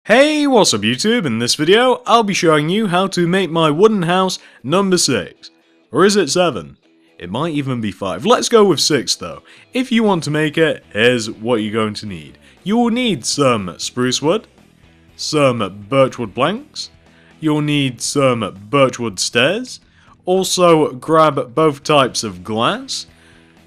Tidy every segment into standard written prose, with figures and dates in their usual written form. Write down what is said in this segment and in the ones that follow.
Hey, what's up YouTube? In this video, I'll be showing you how to make my wooden house number 6. Or is it 7? It might even be 5. Let's go with 6 though. If you want to make it, here's what you're going to need. You will need some spruce wood, some birchwood planks, you'll need some birchwood stairs, also grab both types of glass,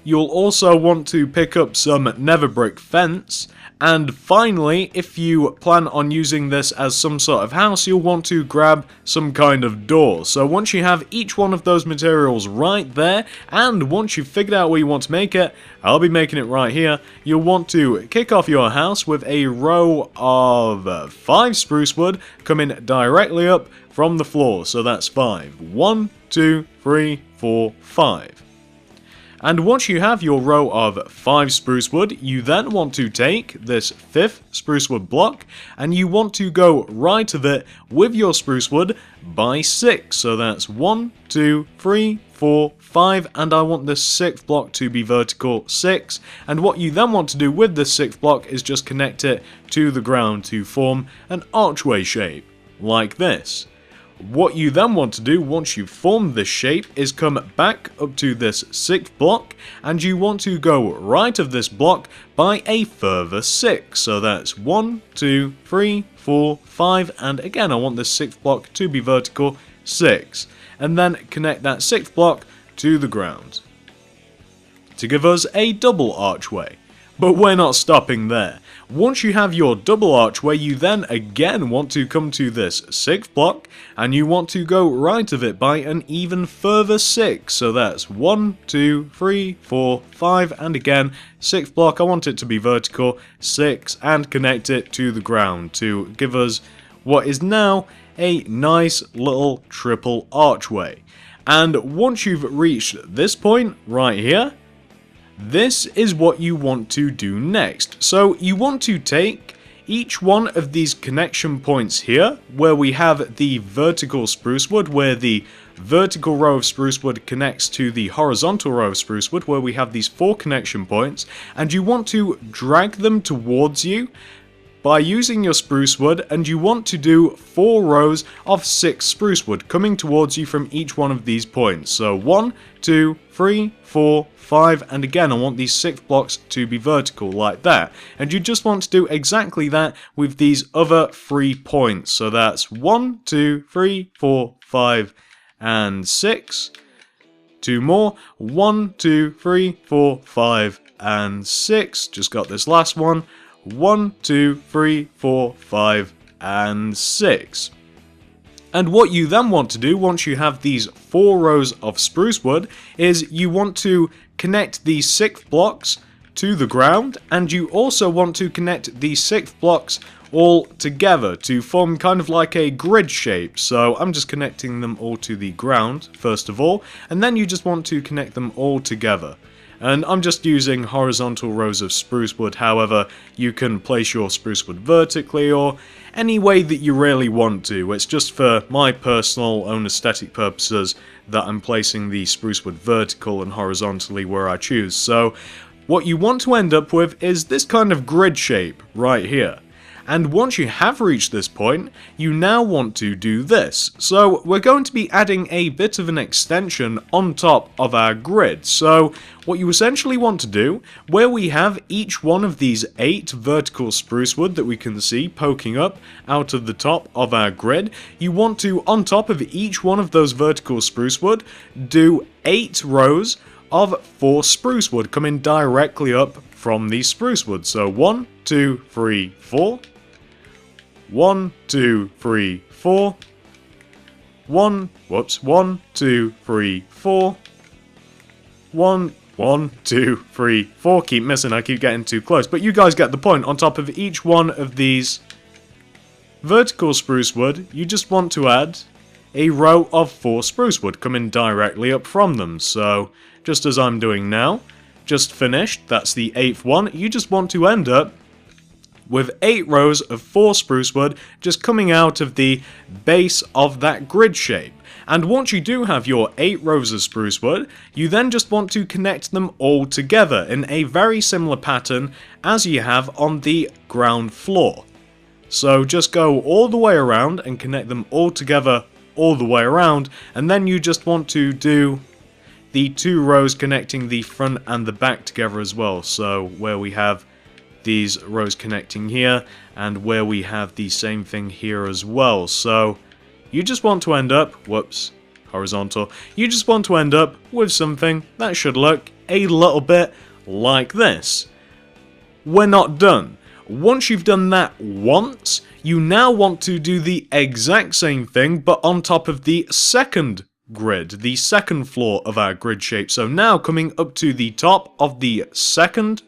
you'll also want to pick up some nether brick fence, and finally, if you plan on using this as some sort of house, you'll want to grab some kind of door. So once you have each one of those materials right there, and once you've figured out where you want to make it, I'll be making it right here, you'll want to kick off your house with a row of 5 spruce wood coming directly up from the floor. So that's 5. 1, 2, 3, 4, 5. And once you have your row of 5 spruce wood, you then want to take this 5th spruce wood block and you want to go right of it with your spruce wood by 6. So that's 1, 2, 3, 4, 5, and I want this 6th block to be vertical 6. And what you then want to do with this 6th block is just connect it to the ground to form an archway shape, like this. What you then want to do once you've formed this shape is come back up to this 6th block and you want to go right of this block by a further 6. So that's 1, 2, 3, 4, 5, and again I want this 6th block to be vertical 6. And then connect that 6th block to the ground to give us a double archway. But we're not stopping there. Once you have your double archway, you then again want to come to this 6th block, and you want to go right of it by an even further 6. So that's 1, 2, 3, 4, 5, and again, 6th block, I want it to be vertical 6, and connect it to the ground to give us what is now a nice little triple archway. And once you've reached this point right here, this is what you want to do next. So you want to take each one of these connection points here, where we have the vertical spruce wood, where the vertical row of spruce wood connects to the horizontal row of spruce wood, where we have these 4 connection points, and you want to drag them towards you by using your spruce wood, and you want to do 4 rows of 6 spruce wood coming towards you from each one of these points. So 1, 2, 3, 4, 5, and again I want these 6 blocks to be vertical like that. And you just want to do exactly that with these other 3 points. So that's 1, 2, 3, 4, 5, and 6. 2 more. 1, 2, 3, 4, 5, and 6. Just got this last one. 1, 2, 3, 4, 5, and 6. And what you then want to do once you have these 4 rows of spruce wood is you want to connect these 6 blocks to the ground, and you also want to connect these 6 blocks all together to form kind of like a grid shape. So I'm just connecting them all to the ground first of all, and then you just want to connect them all together. And I'm just using horizontal rows of spruce wood. However, you can place your spruce wood vertically or any way that you really want to. It's just for my personal own aesthetic purposes that I'm placing the spruce wood vertical and horizontally where I choose. So what you want to end up with is this kind of grid shape right here. And once you have reached this point, you now want to do this. So we're going to be adding a bit of an extension on top of our grid. So what you essentially want to do, where we have each one of these 8 vertical spruce wood that we can see poking up out of the top of our grid, you want to, on top of each one of those vertical spruce wood, do 8 rows of 4 spruce wood coming directly up from these spruce wood. So 1, 2, 3, 4. 1, 2, 3, 4. 1, 2, 3, 4. 1, 2, 3, 4. Keep missing, I keep getting too close. But you guys get the point. On top of each one of these vertical spruce wood, you just want to add a row of 4 spruce wood coming directly up from them. So, just as I'm doing now, just finished, that's the 8th one. You just want to end up with 8 rows of 4 spruce wood just coming out of the base of that grid shape. And once you do have your 8 rows of spruce wood, you then just want to connect them all together in a very similar pattern as you have on the ground floor. So just go all the way around and connect them all together all the way around, and then you just want to do the 2 rows connecting the front and the back together as well. So where we have these rows connecting here, and where we have the same thing here as well. So you just want to end up, whoops, horizontal, you just want to end up with something that should look a little bit like this. We're not done. Once you've done that once, you now want to do the exact same thing, but on top of the second grid, the second floor of our grid shape. So now coming up to the top of the second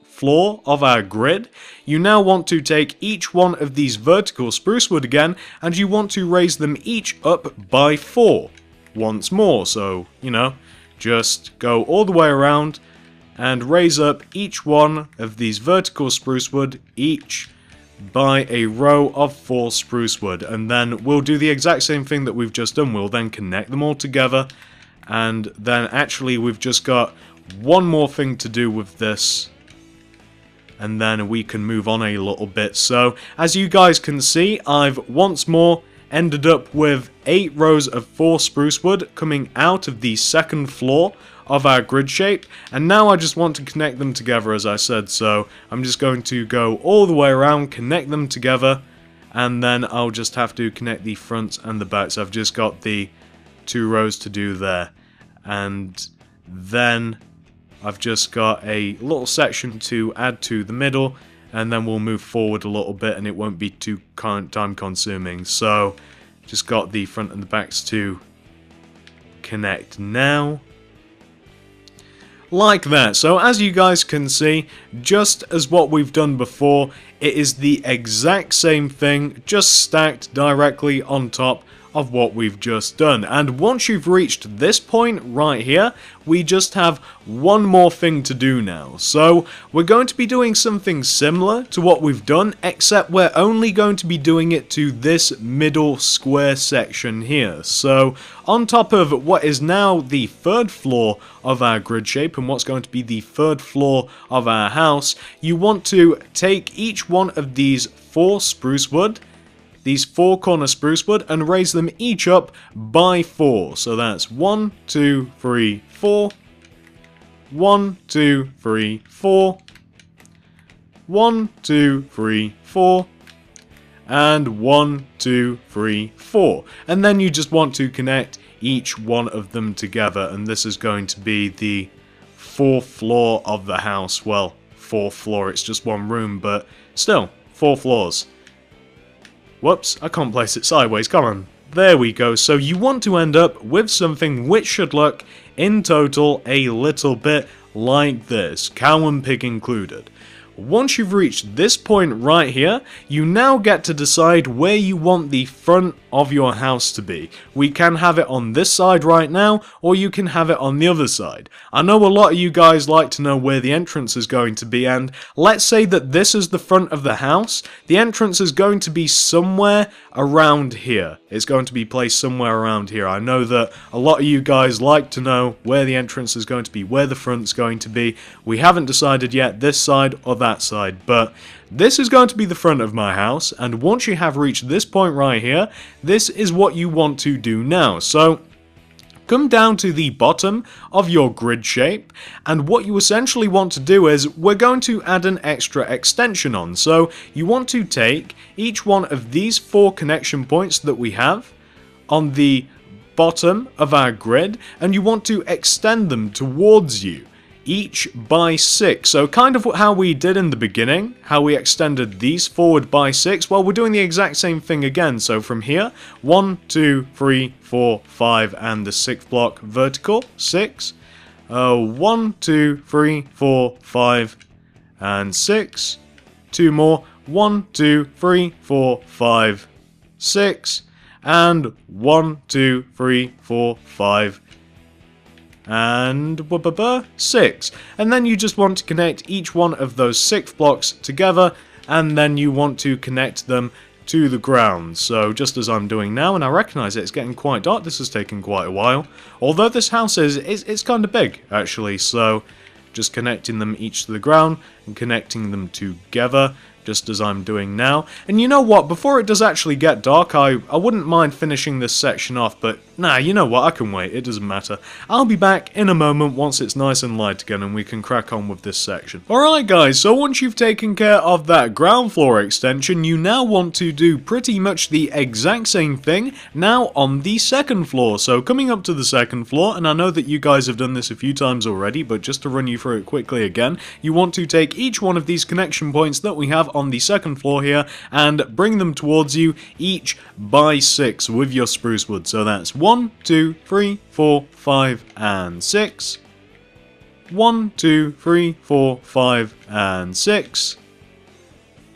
floor of our grid, you now want to take each one of these vertical spruce wood again, and you want to raise them each up by 4 once more. So, you know, just go all the way around and raise up each one of these vertical spruce wood each by a row of 4 spruce wood, and then we'll do the exact same thing that we've just done. We'll then connect them all together, and then actually we've just got one more thing to do with this, and then we can move on a little bit. So as you guys can see, I've once more ended up with 8 rows of 4 spruce wood coming out of the second floor of our grid shape, and now I just want to connect them together, as I said. So I'm just going to go all the way around, connect them together, and then I'll just have to connect the fronts and the backs. I've just got the 2 rows to do there, and then I've just got a little section to add to the middle, and then we'll move forward a little bit and it won't be too time consuming. So just got the front and the backs to connect now, like that. So as you guys can see, just as what we've done before, it is the exact same thing, just stacked directly on top of what we've just done. And once you've reached this point right here, we just have one more thing to do now. So we're going to be doing something similar to what we've done, except we're only going to be doing it to this middle square section here. So on top of what is now the 3rd floor of our grid shape, and what's going to be the 3rd floor of our house, you want to take each one of these 4 spruce wood, these 4 corner spruce wood, and raise them each up by 4. So that's 1, 2, 3, 4, 1, 2, 3, 4, 1, 2, 3, 4, and 1, 2, 3, 4. And then you just want to connect each one of them together, and this is going to be the 4th floor of the house. Well, 4th floor, it's just one room, but still, 4 floors. Whoops, I can't place it sideways, come on. There we go. So you want to end up with something which should look, in total, a little bit like this, cow and pig included. Once you've reached this point right here, you now get to decide where you want the front of your house to be. We can have it on this side right now, or you can have it on the other side. I know a lot of you guys like to know where the entrance is going to be, and let's say that this is the front of the house. The entrance is going to be somewhere around here. It's going to be placed somewhere around here. I know that a lot of you guys like to know where the entrance is going to be, where the front's going to be. We haven't decided yet, this side or that side, but this is going to be the front of my house, and once you have reached this point right here, this is what you want to do now. So come down to the bottom of your grid shape, and what you essentially want to do is we're going to add an extra extension on. So you want to take each one of these 4 connection points that we have on the bottom of our grid, and you want to extend them towards you, each by 6. So kind of how we did in the beginning, how we extended these forward by 6. Well, we're doing the exact same thing again. So from here, 1, 2, 3, 4, 5, and the 6th block vertical, 6. 1, 2, 3, 4, 5, and 6. 2 more, 1, 2, 3, 4, 5, 6, and 1, 2, 3, 4, 5, and 6. And then you just want to connect each one of those 6 blocks together, and then you want to connect them to the ground. So just as I'm doing now, and I recognise it's getting quite dark, this has taken quite a while. Although this house it's kind of big actually, so just connecting them each to the ground and connecting them together just as I'm doing now. And you know what, before it does actually get dark, I wouldn't mind finishing this section off, but nah, you know what, I can wait, it doesn't matter. I'll be back in a moment once it's nice and light again and we can crack on with this section. Alright guys, so once you've taken care of that ground floor extension, you now want to do pretty much the exact same thing now on the second floor. So coming up to the second floor, and I know that you guys have done this a few times already, but just to run you through it quickly again, you want to take each one of these connection points that we have on the second floor here and bring them towards you each by 6 with your spruce wood. So that's 1, 2, 3, 4, 5, and 6. 1, 2, 3, 4, 5, and 6.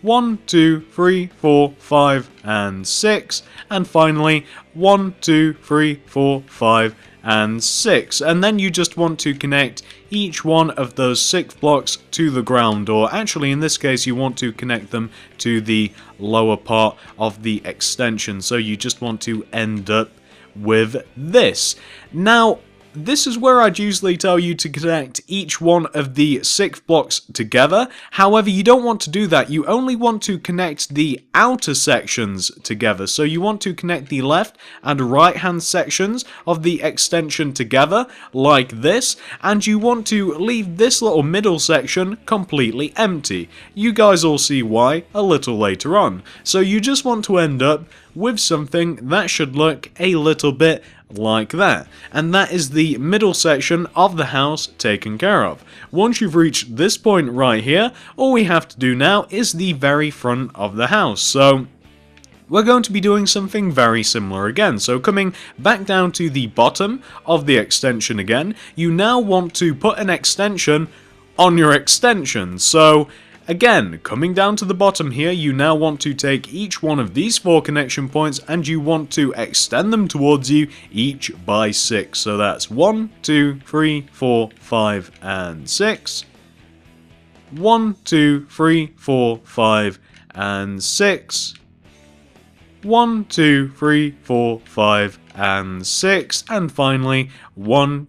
1, 2, 3, 4, 5, and 6. And finally, 1, 2, 3, 4, 5, and 6. And then you just want to connect each one of those 6 blocks to the ground, or actually in this case you want to connect them to the lower part of the extension. So you just want to end up with this. Now, this is where I'd usually tell you to connect each one of the 6 blocks together. However, you don't want to do that. You only want to connect the outer sections together. So you want to connect the left and right hand sections of the extension together like this. And you want to leave this little middle section completely empty. You guys will see why a little later on. So you just want to end up with something that should look a little bit like that. And that is the middle section of the house taken care of. Once you've reached this point right here, all we have to do now is the very front of the house. So we're going to be doing something very similar again. So coming back down to the bottom of the extension again, you now want to put an extension on your extension. So again, coming down to the bottom here, you now want to take each one of these 4 connection points and you want to extend them towards you each by 6. So that's 1, 2, 3, 4, 5, and 6. 1, 2, 3, 4, 5, and 6. 1, 2, 3, 4, 5, and 6. And finally, 1,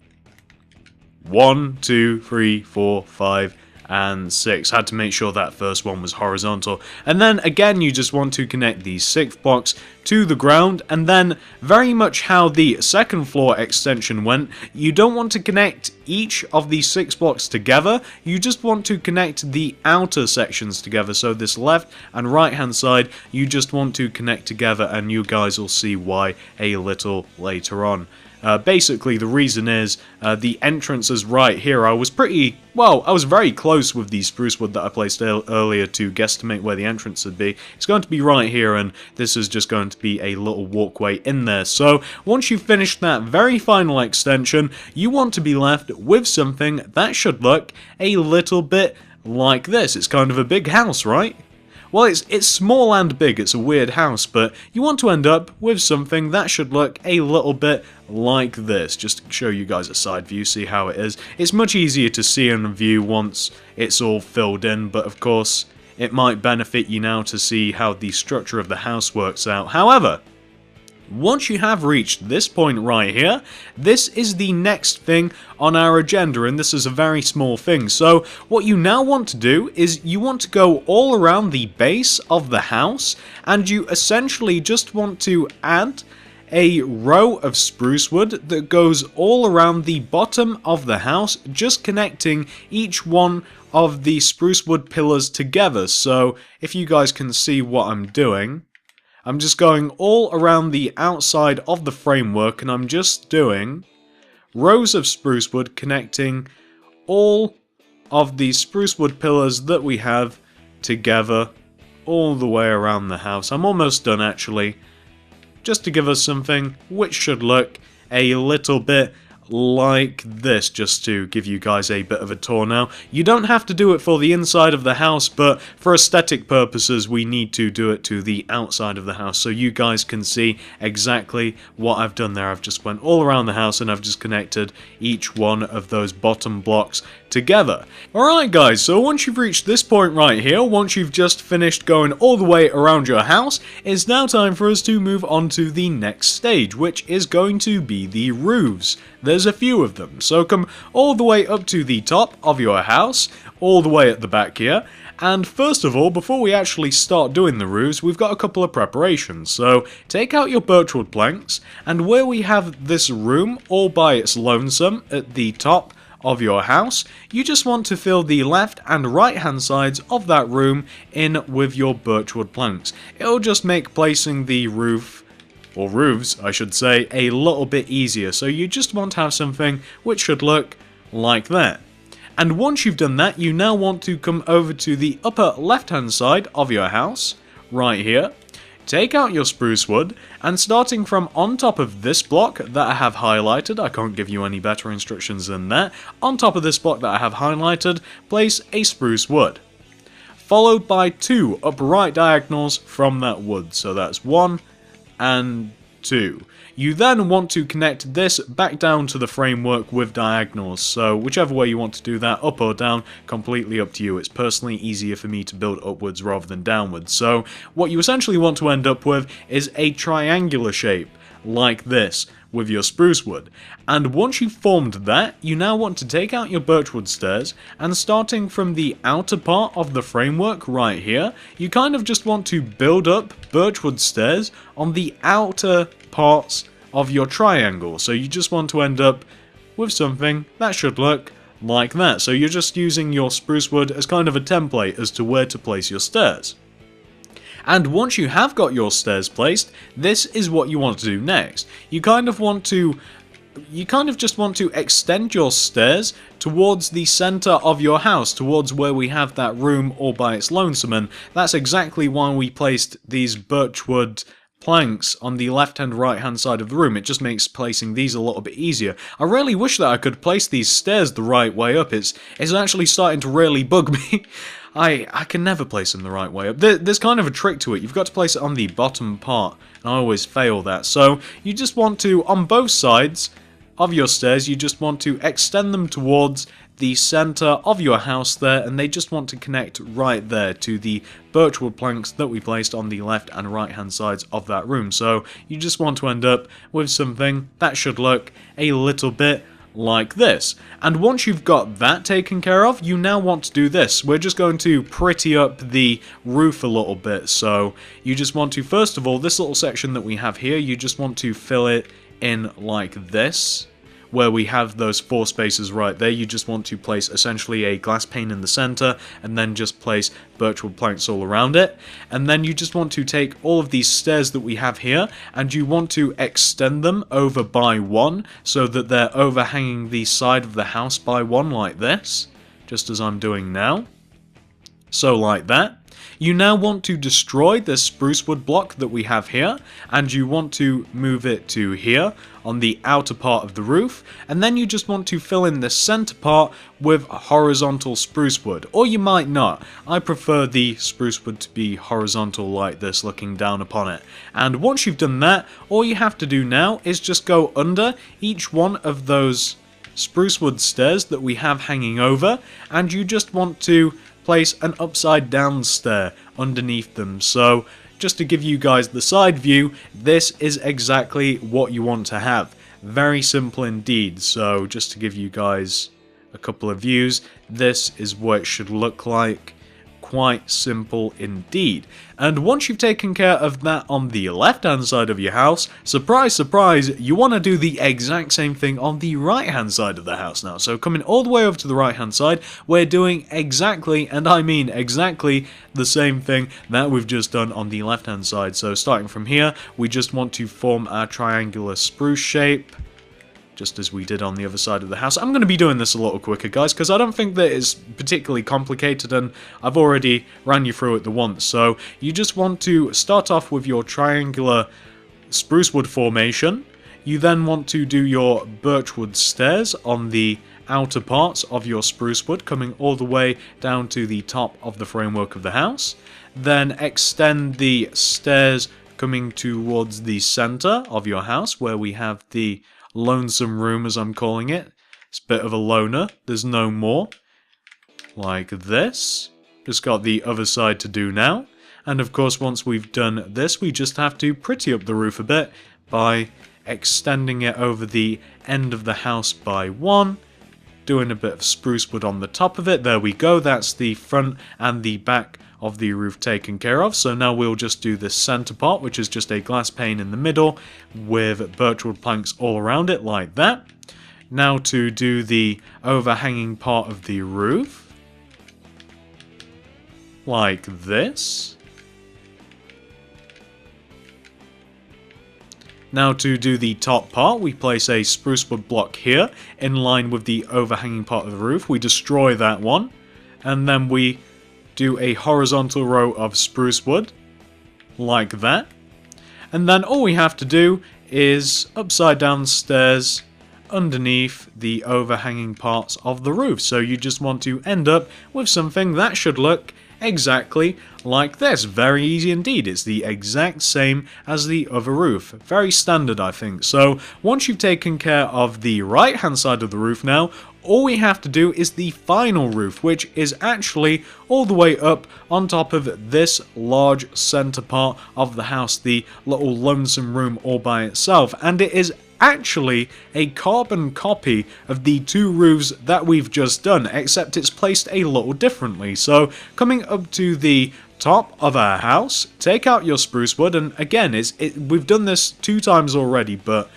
2, 3, 4, 5, and 6. Had to make sure that first one was horizontal. And then again, you just want to connect these 6 blocks to the ground, and then very much how the second floor extension went, you don't want to connect each of these 6 blocks together, you just want to connect the outer sections together. So this left and right hand side, you just want to connect together, and you guys will see why a little later on. Basically, the reason is the entrance is right here. I was very close with the spruce wood that I placed earlier to guesstimate where the entrance would be. It's going to be right here, and this is just going to be a little walkway in there. So once you've finished that very final extension, you want to be left with something that should look a little bit like this. It's kind of a big house, right? Well, it's small and big, it's a weird house, but you want to end up with something that should look a little bit like this. Just to show you guys a side view, see how it is. It's much easier to see in a view once it's all filled in, but of course, it might benefit you now to see how the structure of the house works out. However, once you have reached this point right here, this is the next thing on our agenda, and this is a very small thing. So what you now want to do is you want to go all around the base of the house, and you essentially just want to add a row of spruce wood that goes all around the bottom of the house, just connecting each one of the spruce wood pillars together. So if you guys can see what I'm doing, I'm just going all around the outside of the framework, and I'm just doing rows of spruce wood connecting all of the spruce wood pillars that we have together all the way around the house. I'm almost done actually, just to give us something which should look a little bit like this, just to give you guys a bit of a tour now. You don't have to do it for the inside of the house, but for aesthetic purposes we need to do it to the outside of the house, so you guys can see exactly what I've done there. I've just went all around the house and I've just connected each one of those bottom blocks together. Alright guys, so once you've reached this point right here, once you've just finished going all the way around your house, it's now time for us to move on to the next stage, which is going to be the roofs. There's a few of them, so come all the way up to the top of your house. all the way at the back here. And first of all, before we actually start doing the roofs, we've got a couple of preparations. So take out your birchwood planks, and where we have this room all by its lonesome at the top of your house, you just want to fill the left and right hand sides of that room in with your birchwood planks. It'll just make placing the roof, or roofs I should say, a little bit easier. So you just want to have something which should look like that. And once you've done that, you now want to come over to the upper left hand side of your house, right here. Take out your spruce wood, and starting from on top of this block that I have highlighted, I can't give you any better instructions than that, on top of this block that I have highlighted, place a spruce wood. Followed by 2 upright diagonals from that wood, so that's 1 and 2. You then want to connect this back down to the framework with diagonals, so whichever way you want to do that, up or down, completely up to you. It's personally easier for me to build upwards rather than downwards. So what you essentially want to end up with is a triangular shape, like this, with your spruce wood. And once you've formed that, you now want to take out your birchwood stairs, and starting from the outer part of the framework right here, you kind of just want to build up birchwood stairs on the outer parts of your triangle. So you just want to end up with something that should look like that. So you're just using your spruce wood as kind of a template as to where to place your stairs. And once you have got your stairs placed, this is what you want to do next. You kind of just want to extend your stairs towards the center of your house, towards where we have that room all by its lonesome, and that's exactly why we placed these birchwood planks on the left and right hand side of the room. It just makes placing these a little bit easier. I really wish that I could place these stairs the right way up. It's actually starting to really bug me. I can never place them the right way up. There's kind of a trick to it. You've got to place it on the bottom part, and I always fail that. So you just want to, on both sides of your stairs, you just want to extend them towards the center of your house there, and they just want to connect right there to the birchwood planks that we placed on the left and right hand sides of that room. So you just want to end up with something that should look a little bit like this. And once you've got that taken care of, you now want to do this. We're just going to pretty up the roof a little bit. So you just want to, first of all, this little section that we have here, you just want to fill it in like this. Where we have those 4 spaces right there, you just want to place essentially a glass pane in the center, and then just place birchwood planks all around it. And then you just want to take all of these stairs that we have here, and you want to extend them over by 1, so that they're overhanging the side of the house by 1 like this, just as I'm doing now. So like that. You now want to destroy this spruce wood block that we have here, and you want to move it to here on the outer part of the roof, and then you just want to fill in the center part with horizontal spruce wood, or you might not. I prefer the spruce wood to be horizontal like this, looking down upon it. And once you've done that, all you have to do now is just go under each one of those spruce wood stairs that we have hanging over, and you just want to place an upside down stair underneath them. So just to give you guys the side view, this is exactly what you want to have. Very simple indeed. So just to give you guys a couple of views, this is what it should look like. Quite simple indeed. And once you've taken care of that on the left hand side of your house, surprise surprise, you want to do the exact same thing on the right hand side of the house now. So coming all the way over to the right hand side, we're doing exactly, and I mean exactly, the same thing that we've just done on the left hand side. So starting from here, we just want to form our triangular spruce shape, just as we did on the other side of the house. I'm going to be doing this a little quicker, guys, because I don't think that it's particularly complicated, and I've already ran you through it the once. So you just want to start off with your triangular spruce wood formation. You then want to do your birchwood stairs on the outer parts of your spruce wood, coming all the way down to the top of the framework of the house. Then extend the stairs coming towards the center of your house, where we have the lonesome room, as I'm calling it. It's a bit of a loner. There's no more. Like this. Just got the other side to do now. And of course, once we've done this, we just have to pretty up the roof a bit by extending it over the end of the house by 1. doing a bit of spruce wood on the top of it. There we go, that's the front and the back of the roof taken care of. So now we'll just do this center part, which is just a glass pane in the middle with birchwood planks all around it like that. Now to do the overhanging part of the roof, like this. Now to do the top part, we place a spruce wood block here in line with the overhanging part of the roof. We destroy that one, and then we do a horizontal row of spruce wood, like that. And then all we have to do is upside down stairs underneath the overhanging parts of the roof. So you just want to end up with something that should look exactly like this. Very easy indeed. It's the exact same as the other roof. Very standard, I think. So once you've taken care of the right hand side of the roof now, all we have to do is the final roof, which is actually all the way up on top of this large center part of the house, the little lonesome room all by itself. And it is actually a carbon copy of the two roofs that we've just done, except it's placed a little differently. So coming up to the top of our house, take out your spruce wood, and again, we've done this 2 times already, but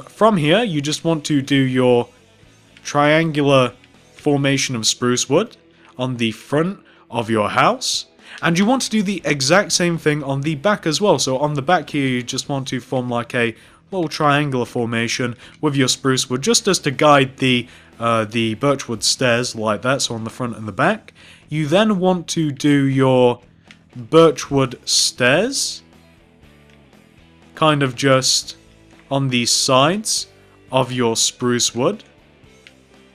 from here you just want to do your triangular formation of spruce wood on the front of your house, and you want to do the exact same thing on the back as well. So on the back here you just want to form like a little triangular formation with your spruce wood, just as to guide the birchwood stairs like that, so on the front and the back. You then want to do your birchwood stairs kind of just on the sides of your spruce wood,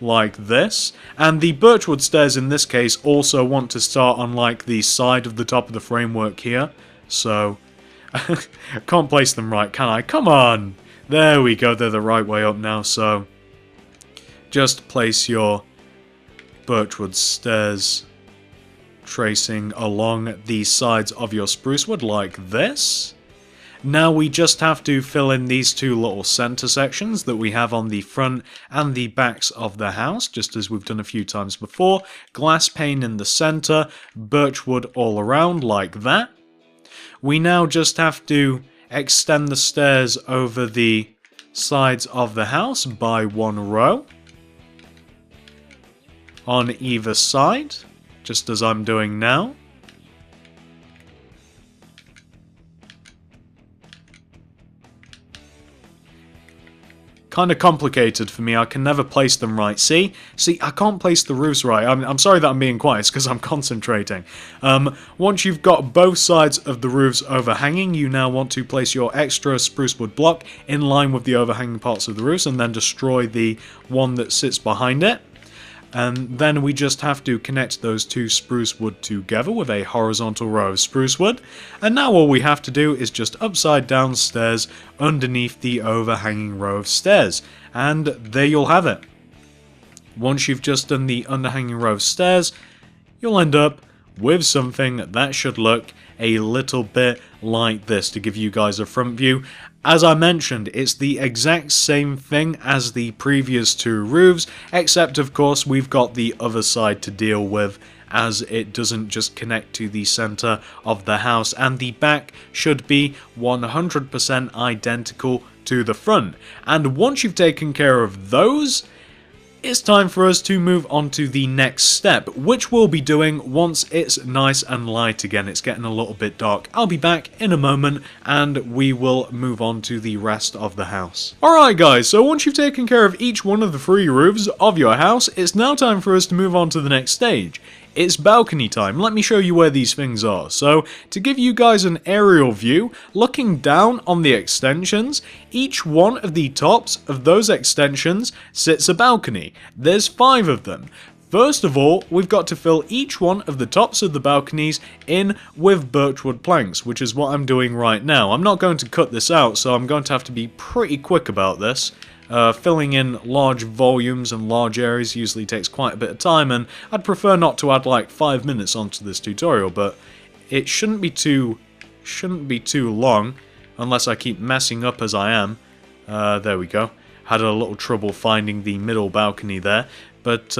like this. And the birchwood stairs in this case also want to start on like the side of the top of the framework here. So I can't place them right, can I? Come on! There we go, they're the right way up now. So just place your birchwood stairs tracing along the sides of your spruce wood like this. Now we just have to fill in these 2 little center sections that we have on the front and the backs of the house, just as we've done a few times before. Glass pane in the center, birchwood all around like that. We now just have to extend the stairs over the sides of the house by 1 row on either side, just as I'm doing now. Kind of complicated for me. I can never place them right. See, I can't place the roofs right. I'm sorry that I'm being quiet. It's because I'm concentrating. Once you've got both sides of the roofs overhanging, you now want to place your extra spruce wood block in line with the overhanging parts of the roofs, and then destroy the one that sits behind it. And then we just have to connect those 2 spruce wood together with a horizontal row of spruce wood. And now all we have to do is just upside down stairs underneath the overhanging row of stairs. And there you'll have it. Once you've just done the underhanging row of stairs, you'll end up with something that should look a little bit like this, to give you guys a front view. As I mentioned, it's the exact same thing as the previous 2 roofs, except of course we've got the other side to deal with, as it doesn't just connect to the center of the house, and the back should be 100% identical to the front. And once you've taken care of those, it's time for us to move on to the next step, which we'll be doing once it's nice and light again. It's getting a little bit dark. I'll be back in a moment and we will move on to the rest of the house. Alright guys, so once you've taken care of each one of the 3 roofs of your house, it's now time for us to move on to the next stage. It's balcony time. Let me show you where these things are. So, to give you guys an aerial view, looking down on the extensions, each one of the tops of those extensions sits a balcony. There's 5 of them. First of all, we've got to fill each one of the tops of the balconies in with birchwood planks, which is what I'm doing right now. I'm not going to cut this out, so I'm going to have to be pretty quick about this. Filling in large volumes and large areas usually takes quite a bit of time, and I'd prefer not to add like 5 minutes onto this tutorial, but it shouldn't be too long, unless I keep messing up as I am. There we go. Had a little trouble finding the middle balcony there. But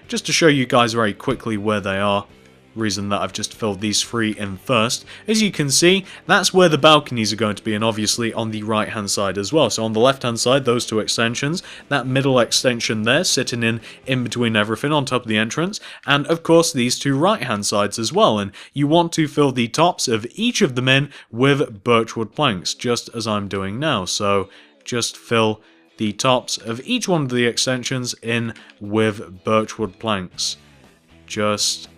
just to show you guys very quickly where they are, reason that I've just filled these 3 in first. As you can see, that's where the balconies are going to be, and obviously on the right hand side as well. So on the left hand side, those 2 extensions, that middle extension there sitting in between everything on top of the entrance, and of course these 2 right hand sides as well. And you want to fill the tops of each of them in with birchwood planks, just as I'm doing now. So just fill the tops of each one of the extensions in with birchwood planks, just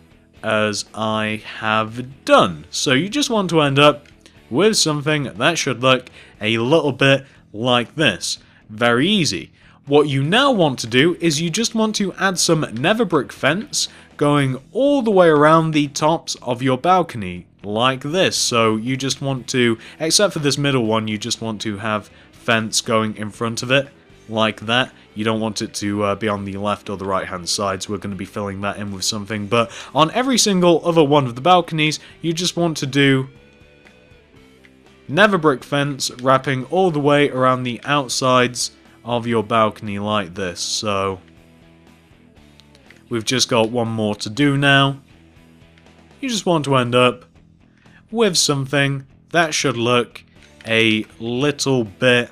as I have done. So you just want to end up with something that should look a little bit like this. Very easy. What you now want to do is you just want to add some nether brick fence going all the way around the tops of your balcony like this. So you just want to, except for this middle one, you just want to have fence going in front of it like that. You don't want it to be on the left or the right hand side, so we're going to be filling that in with something. But on every single other one of the balconies, you just want to do nether brick fence wrapping all the way around the outsides of your balcony like this. So we've just got one more to do now. You just want to end up with something that should look a little bit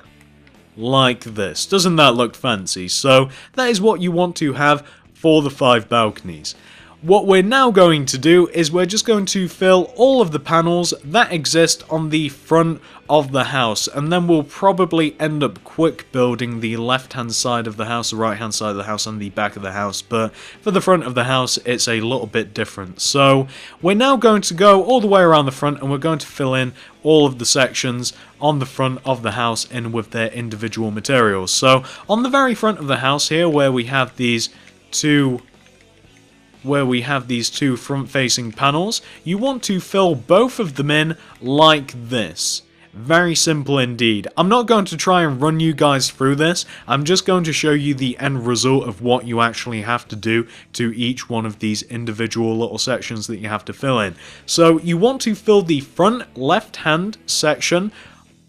like this. Doesn't that look fancy? So that is what you want to have for the 5 balconies. What we're now going to do is we're just going to fill all of the panels that exist on the front of the house, and then we'll probably end up quick building the left hand side of the house, the right hand side of the house, and the back of the house. But for the front of the house, it's a little bit different. So we're now going to go all the way around the front, and we're going to fill in all of the sections on the front of the house in with their individual materials. So on the very front of the house here, where we have these two front-facing panels, you want to fill both of them in like this. Very simple indeed. I'm not going to try and run you guys through this. I'm just going to show you the end result of what you actually have to do to each one of these individual little sections that you have to fill in. So you want to fill the front left-hand section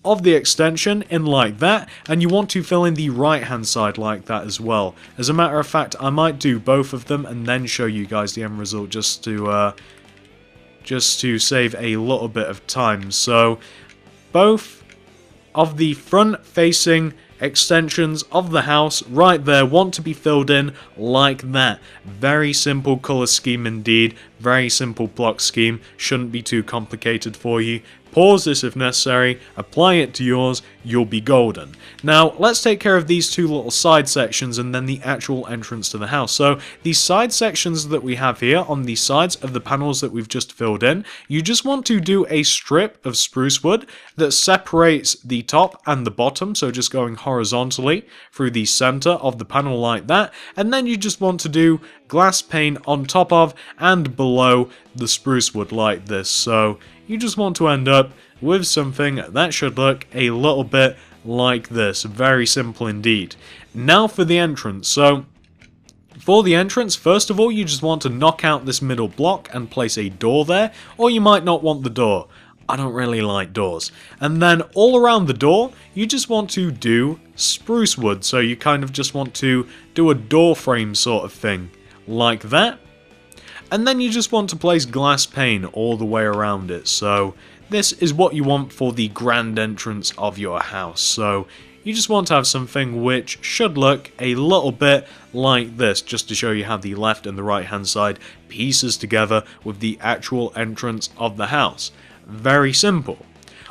of the extension in like that, and you want to fill in the right hand side like that as well. As a matter of fact, I might do both of them and then show you guys the end result just to save a little bit of time. So both of the front facing extensions of the house right there want to be filled in like that. Very simple color scheme indeed, very simple block scheme, shouldn't be too complicated for you. Pause this if necessary, apply it to yours, you'll be golden. Now, let's take care of these 2 little side sections and then the actual entrance to the house. So, these side sections that we have here on the sides of the panels that we've just filled in, you just want to do a strip of spruce wood that separates the top and the bottom, so just going horizontally through the center of the panel like that, and then you just want to do glass pane on top of and below the spruce wood like this. So you just want to end up with something that should look a little bit like this. Very simple indeed. Now for the entrance. So for the entrance, first of all, you just want to knock out this middle block and place a door there, or you might not want the door. I don't really like doors. And then all around the door, you just want to do spruce wood. So you kind of just want to do a door frame sort of thing like that. And then you just want to place glass pane all the way around it. So this is what you want for the grand entrance of your house. So you just want to have something which should look a little bit like this, just to show you how the left and the right hand side pieces together with the actual entrance of the house. Very simple.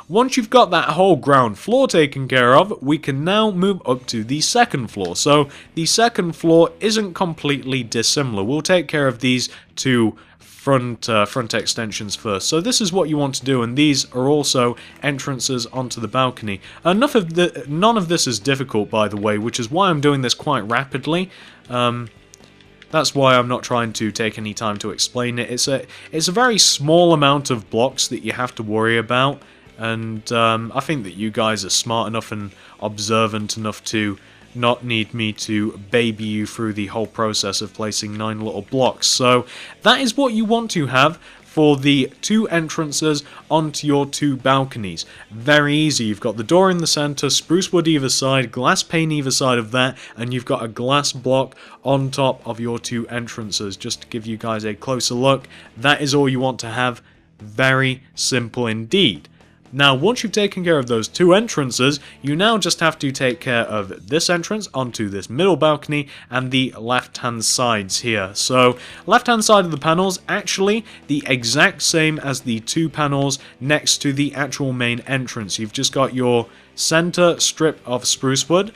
Once you've got that whole ground floor taken care of, we can now move up to the second floor. So the second floor isn't completely dissimilar. We'll take care of these 2 front extensions first. So this is what you want to do, and these are also entrances onto the balcony. None of this is difficult, by the way, which is why I'm doing this quite rapidly. That's why I'm not trying to take any time to explain it. It's a very small amount of blocks that you have to worry about. And I think that you guys are smart enough and observant enough to not need me to baby you through the whole process of placing 9 little blocks. So that is what you want to have for the 2 entrances onto your 2 balconies. Very easy. You've got the door in the center, spruce wood either side, glass pane either side of that, and you've got a glass block on top of your 2 entrances. Just to give you guys a closer look, that is all you want to have. Very simple indeed. Now, once you've taken care of those 2 entrances, you now just have to take care of this entrance onto this middle balcony and the left-hand sides here. So, left-hand side of the panels, actually the exact same as the 2 panels next to the actual main entrance. You've just got your center strip of spruce wood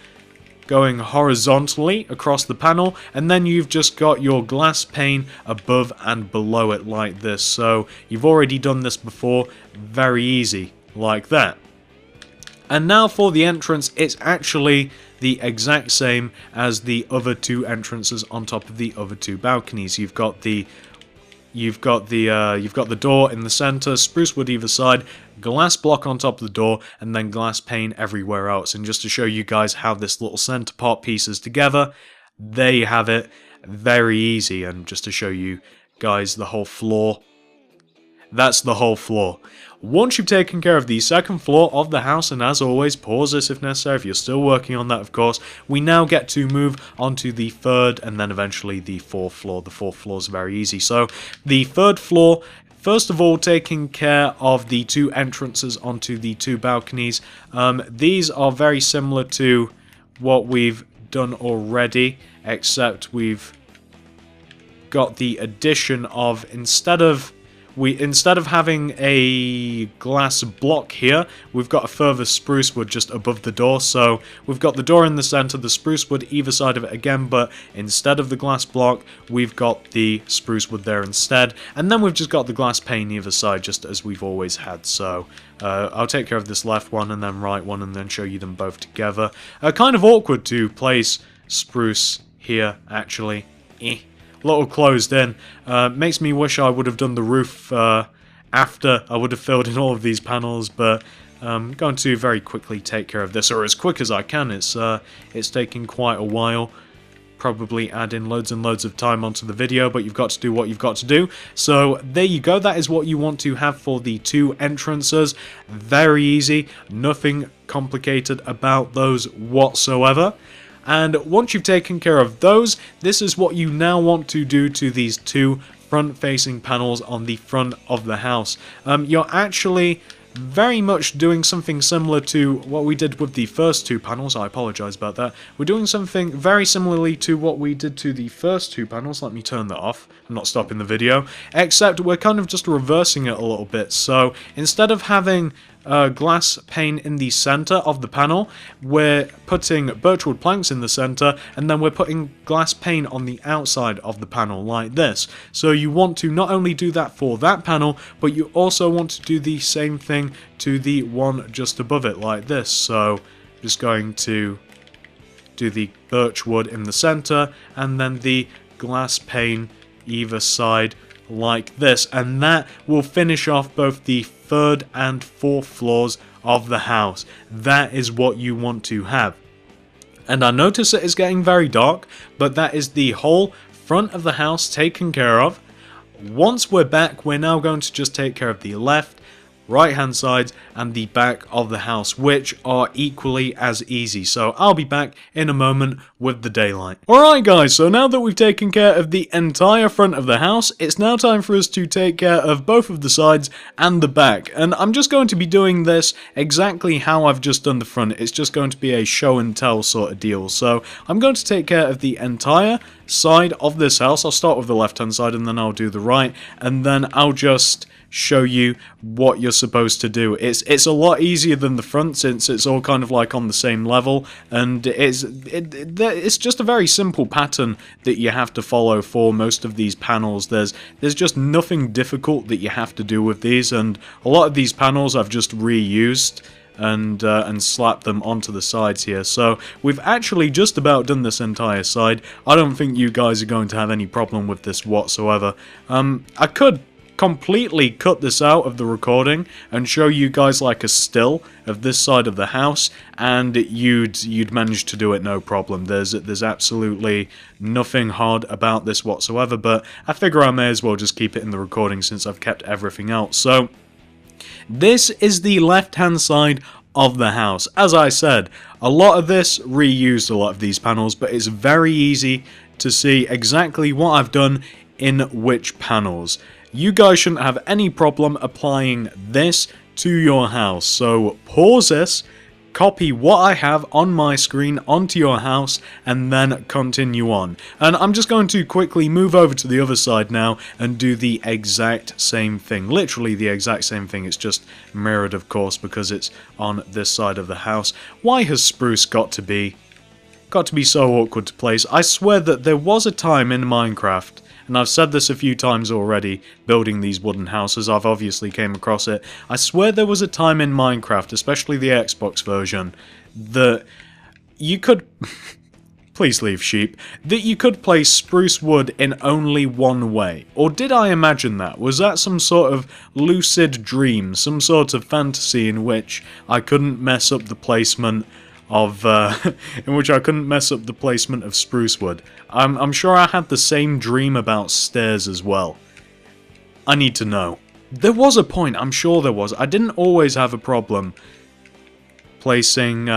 going horizontally across the panel, and then you've just got your glass pane above and below it like this. So, you've already done this before, very easy. Like that. And now for the entrance, it's actually the exact same as the other 2 entrances on top of the other 2 balconies. You've got the door in the center, spruce wood either side, glass block on top of the door, and then glass pane everywhere else. And just to show you guys how this little center part pieces together, there you have it. Very easy. And just to show you guys the whole floor, that's the whole floor. Once you've taken care of the 2nd floor of the house, and as always, pause this if necessary, if you're still working on that of course, we now get to move on to the 3rd and then eventually the 4th floor. The 4th floor is very easy. So, the 3rd floor, first of all, taking care of the 2 entrances onto the 2 balconies. These are very similar to what we've done already, except we've got the addition of, instead of having a glass block here, we've got a further spruce wood just above the door. So we've got the door in the center, the spruce wood either side of it again, but instead of the glass block, we've got the spruce wood there instead. And then we've just got the glass pane either side, just as we've always had. So I'll take care of this left one and then right one and then show you them both together. Kind of awkward to place spruce here, actually. Little closed in. Makes me wish I would have done the roof after I would have filled in all of these panels, but I'm going to very quickly take care of this, or as quick as I can. It's taking quite a while. Probably add in loads and loads of time onto the video, but you've got to do what you've got to do. So there you go. That is what you want to have for the 2 entrances. Very easy. Nothing complicated about those whatsoever. And once you've taken care of those, this is what you now want to do to these 2 front-facing panels on the front of the house. You're actually very much doing something similar to what we did with the first 2 panels. I apologize about that. We're doing something very similarly to what we did to the first 2 panels. Let me turn that off. I'm not stopping the video. Except we're kind of just reversing it a little bit. So instead of having glass pane in the center of the panel, we're putting birchwood planks in the center, and then we're putting glass pane on the outside of the panel like this. So you want to not only do that for that panel, but you also want to do the same thing to the one just above it like this. So just going to do the birchwood in the center and then the glass pane either side like this, and that will finish off both the 3rd and 4th floors of the house. That is what you want to have. And I notice it is getting very dark, but that is the whole front of the house taken care of. Once we're back, we're now going to just take care of the left, right hand sides and the back of the house, which are equally as easy. So I'll be back in a moment with the daylight. Alright guys, so now that we've taken care of the entire front of the house, it's now time for us to take care of both of the sides and the back. And I'm just going to be doing this exactly how I've just done the front. It's just going to be a show and tell sort of deal. So I'm going to take care of the entire side of this house. I'll start with the left hand side and then I'll do the right, and then I'll just show you what you're supposed to do. It's a lot easier than the front, since it's all kind of like on the same level, and it's just a very simple pattern that you have to follow for most of these panels. There's just nothing difficult that you have to do with these, and a lot of these panels I've just reused and slap them onto the sides here. So we've actually just about done this entire side. I don't think you guys are going to have any problem with this whatsoever. I could completely cut this out of the recording and show you guys like a still of this side of the house, and you'd manage to do it no problem. There's absolutely nothing hard about this whatsoever, but I figure I may as well just keep it in the recording since I've kept everything else. So this is the left-hand side of the house. As I said, a lot of this reused a lot of these panels, but it's very easy to see exactly what I've done in which panels. You guys shouldn't have any problem applying this to your house. So pause this, copy what I have on my screen onto your house, and then continue on. And I'm just going to quickly move over to the other side now and do the exact same thing. Literally the exact same thing. It's just mirrored, of course, because it's on this side of the house. Why has spruce got to be so awkward to place? I swear that there was a time in Minecraft, and I've said this a few times already, building these wooden houses, I've obviously came across it. I swear there was a time in Minecraft, especially the Xbox version, that you could... please leave, sheep. That you could place spruce wood in only one way. Or did I imagine that? Was that some sort of lucid dream, some sort of fantasy in which I couldn't mess up the placement of spruce wood? I'm sure I had the same dream about stairs as well. I need to know. There was a point, I'm sure there was. I didn't always have a problem placing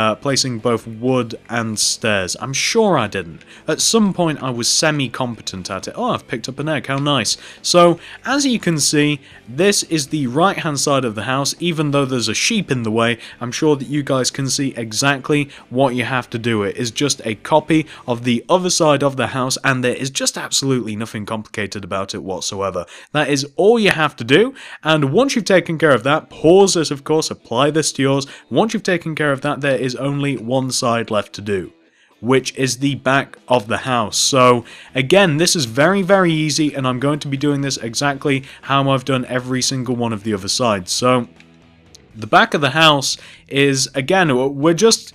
both wood and stairs. I'm sure I didn't. At some point I was semi-competent at it. Oh, I've picked up an egg, how nice. So, as you can see, this is the right-hand side of the house. Even though there's a sheep in the way, I'm sure that you guys can see exactly what you have to do. It is just a copy of the other side of the house, and there is just absolutely nothing complicated about it whatsoever. That is all you have to do, and once you've taken care of that, pause this, of course, apply this to yours. Once you've taken care of that, there is only one side left to do, which is the back of the house. So again, this is very, very easy, and I'm going to be doing this exactly how I've done every single one of the other sides. So the back of the house is, again, we're just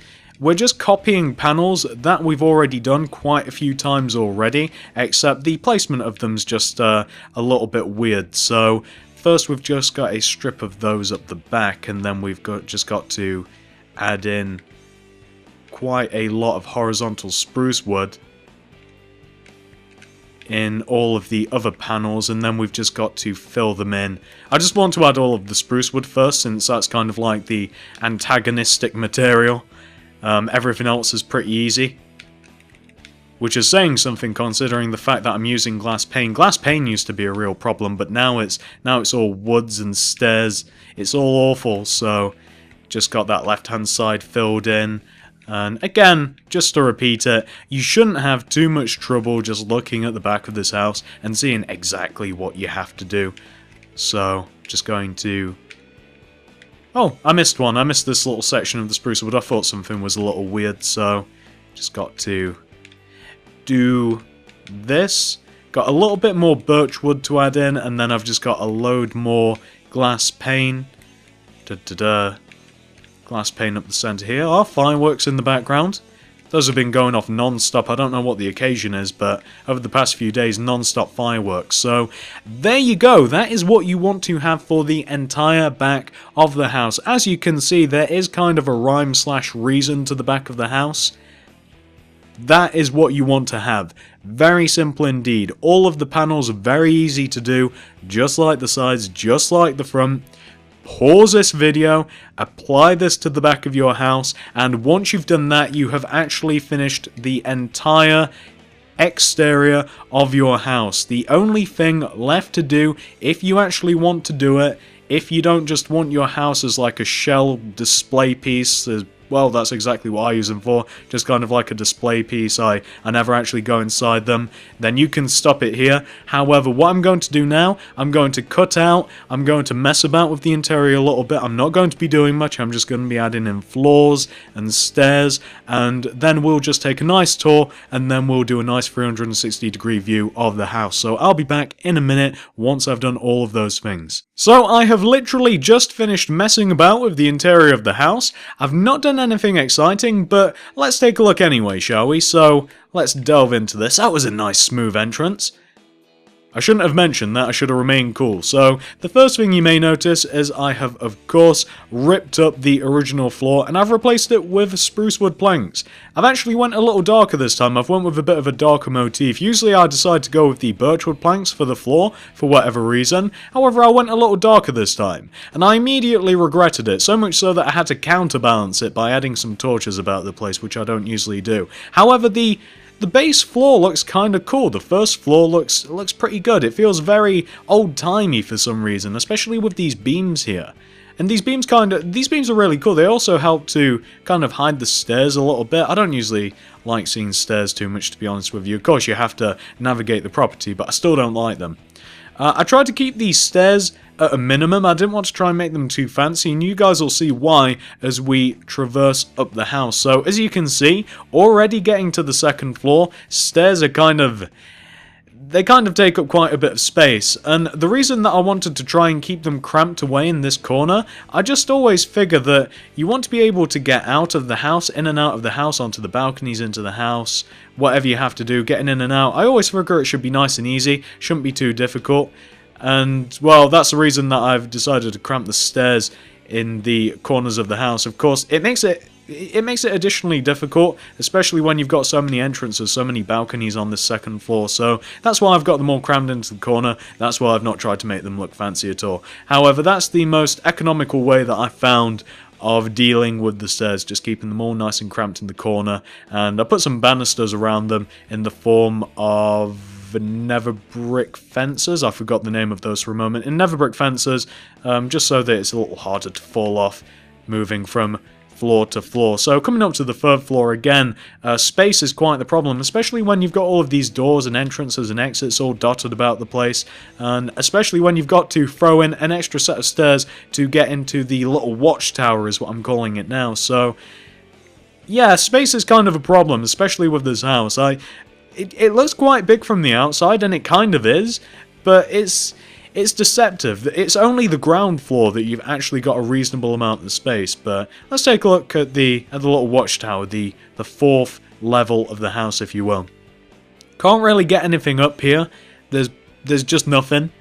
copying panels that we've already done quite a few times already, except the placement of them's just a little bit weird. So first we've just got a strip of those up the back, and then we've just got to add in quite a lot of horizontal spruce wood in all of the other panels, and then we've just got to fill them in. I just want to add all of the spruce wood first, since that's kind of like the antagonistic material. Everything else is pretty easy, which is saying something considering the fact that I'm using glass pane. Glass pane used to be a real problem, but now it's all woods and stairs. It's all awful. So just got that left hand side filled in. And again, just to repeat it, you shouldn't have too much trouble just looking at the back of this house and seeing exactly what you have to do. So just going to... oh, I missed one. I missed this little section of the spruce wood. I thought something was a little weird, so just got to do this. Got a little bit more birch wood to add in, and then I've just got a load more glass pane. Glass pane up the centre here. Oh, fireworks in the background. Those have been going off non-stop. I don't know what the occasion is, but over the past few days, non-stop fireworks. So, there you go. That is what you want to have for the entire back of the house. As you can see, there is kind of a rhyme/reason to the back of the house. That is what you want to have. Very simple indeed. All of the panels are very easy to do, just like the sides, just like the front. Pause this video, apply this to the back of your house, and once you've done that, you have actually finished the entire exterior of your house. The only thing left to do, if you actually want to do it, if you don't just want your house as like a shell display piece, well, that's exactly what I use them for, just kind of like a display piece, I never actually go inside them, then you can stop it here. However, what I'm going to do now, I'm going to cut out, I'm going to mess about with the interior a little bit. I'm not going to be doing much, I'm just going to be adding in floors and stairs, and then we'll just take a nice tour, and then we'll do a nice 360-degree view of the house. So I'll be back in a minute once I've done all of those things. So I have literally just finished messing about with the interior of the house. I've not done anything exciting, but let's take a look anyway, shall we? So let's delve into this. That was a nice smooth entrance. I shouldn't have mentioned that, I should have remained cool. So, the first thing you may notice is I have, of course, ripped up the original floor and I've replaced it with spruce wood planks. I've actually went a little darker this time, I've went with a bit of a darker motif. Usually I decide to go with the birchwood planks for the floor, for whatever reason. However, I went a little darker this time, and I immediately regretted it, so much so that I had to counterbalance it by adding some torches about the place, which I don't usually do. However, the base floor looks kinda cool. The first floor looks pretty good. It feels very old-timey for some reason, especially with these beams here. And these beams are really cool. They also help to kind of hide the stairs a little bit. I don't usually like seeing stairs too much, to be honest with you. Of course, you have to navigate the property, but I still don't like them. I tried to keep these stairs at a minimum. I didn't want to try and make them too fancy, and you guys will see why as we traverse up the house. So, as you can see, already getting to the second floor, stairs are they kind of take up quite a bit of space, and the reason that I wanted to try and keep them cramped away in this corner, I just always figure that you want to be able to get out of the house, in and out of the house, onto the balconies, into the house, whatever you have to do, getting in and out. I always figure it should be nice and easy, shouldn't be too difficult, and, well, that's the reason that I've decided to cramp the stairs in the corners of the house. Of course, it makes it additionally difficult, especially when you've got so many entrances, so many balconies on this second floor, so that's why I've got them all crammed into the corner. That's why I've not tried to make them look fancy at all. However, that's the most economical way that I found of dealing with the stairs, just keeping them all nice and cramped in the corner, and I put some banisters around them in the form of nether brick fences. I forgot the name of those for a moment. In nether brick fences, just so that it's a little harder to fall off moving from floor to floor. So coming up to the third floor again, space is quite the problem, especially when you've got all of these doors and entrances and exits all dotted about the place, and especially when you've got to throw in an extra set of stairs to get into the little watchtower is what I'm calling it now. So yeah, space is kind of a problem, especially with this house. It looks quite big from the outside, and it kind of is, but it's deceptive. It's only the ground floor that you've actually got a reasonable amount of space. But let's take a look at the little watchtower, the fourth level of the house, if you will. Can't really get anything up here. There's just nothing.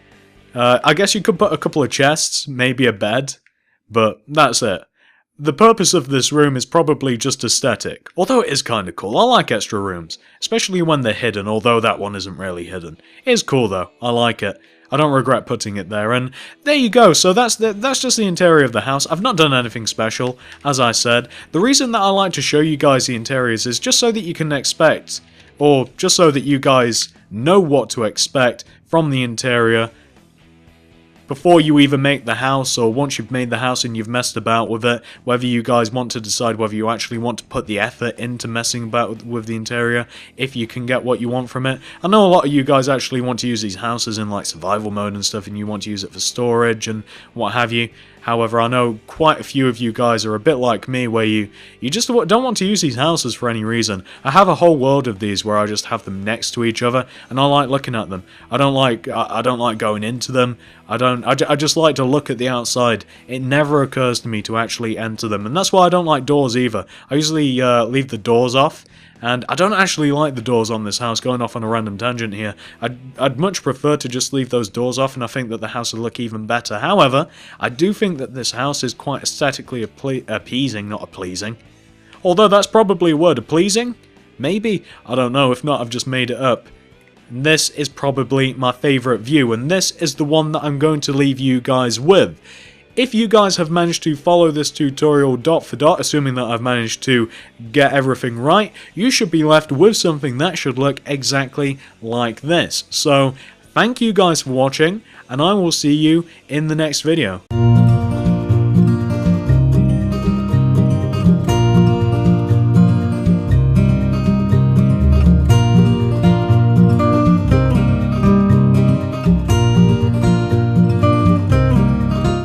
I guess you could put a couple of chests, maybe a bed, but that's it. The purpose of this room is probably just aesthetic, although it is kind of cool. I like extra rooms, especially when they're hidden, although that one isn't really hidden. It is cool though, I like it. I don't regret putting it there, and there you go. So that's just the interior of the house. I've not done anything special, as I said. The reason that I like to show you guys the interiors is just so that you can expect, or just so that you guys know what to expect from the interior before you even make the house, or once you've made the house and you've messed about with it, whether you guys want to decide whether you actually want to put the effort into messing about with the interior, if you can get what you want from it. I know a lot of you guys actually want to use these houses in like survival mode and stuff, and you want to use it for storage and what have you. However, I know quite a few of you guys are a bit like me, where you just don't want to use these houses for any reason. I have a whole world of these where I just have them next to each other, and I like looking at them. I don't like going into them. I just like to look at the outside. It never occurs to me to actually enter them, and that's why I don't like doors either. I usually leave the doors off. And I don't actually like the doors on this house, going off on a random tangent here. I'd much prefer to just leave those doors off, and I think that the house would look even better. However, I do think that this house is quite aesthetically appeasing, not pleasing. Although that's probably a word, pleasing? Maybe? I don't know, if not I've just made it up. And this is probably my favourite view, and this is the one that I'm going to leave you guys with. If you guys have managed to follow this tutorial dot for dot, assuming that I've managed to get everything right, you should be left with something that should look exactly like this. So, thank you guys for watching, and I will see you in the next video.